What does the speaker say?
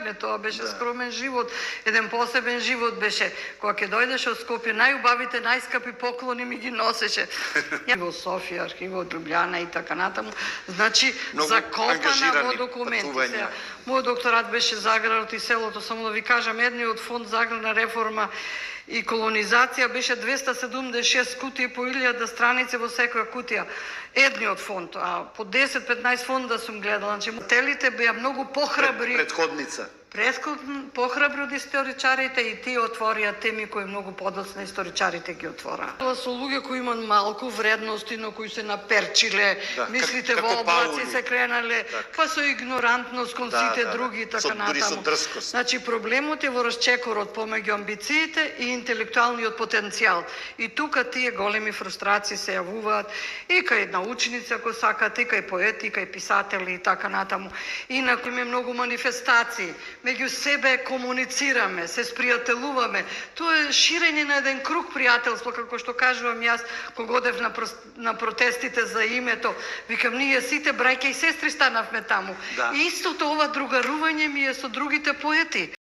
живеевме, тоа беше скромен живот, еден посебен живот беше. Кога ќе дојдеше од Скопје, најубавите, најскапи поклони ми ги носеше. Во Софија, архивот Ljubljana и така натаму. Значи, закопана во документи. Мојот докторат беше за аграрот и селото, само да ви кажам, едниот фонд за аграрна реформа и колонизација беше 276 кутии по 1000 страници во секоја кутија. Едниот фонд, а по 10-15 фонда сум гледала. Значи, телите беа многу похрабри. Предходница. Похрабри од историчарите и тие отворија теми кои многу подоцна историчарите ги отвораа. Тоа со луѓе кои имаат малку вредности, но кои се наперчиле, мислите во облаци се кренале, па со игнорантност кон сите други и така натаму. Значи проблемот е во расчекорот помеѓу амбициите и интелектуалниот потенцијал. И тука тие големи фрустрации се јавуваат и кај научници ако сакате, и кај поети, и кај писатели и така натаму. Инаку има многу манифестации. Меѓу себе комуницираме, се спријателуваме. Тоа е ширење на еден круг пријателство, како што кажувам јас, кога одев на протестите за името. Викам, ние сите браќа и сестри станавме таму. И истото ова другарување ми е со другите поети.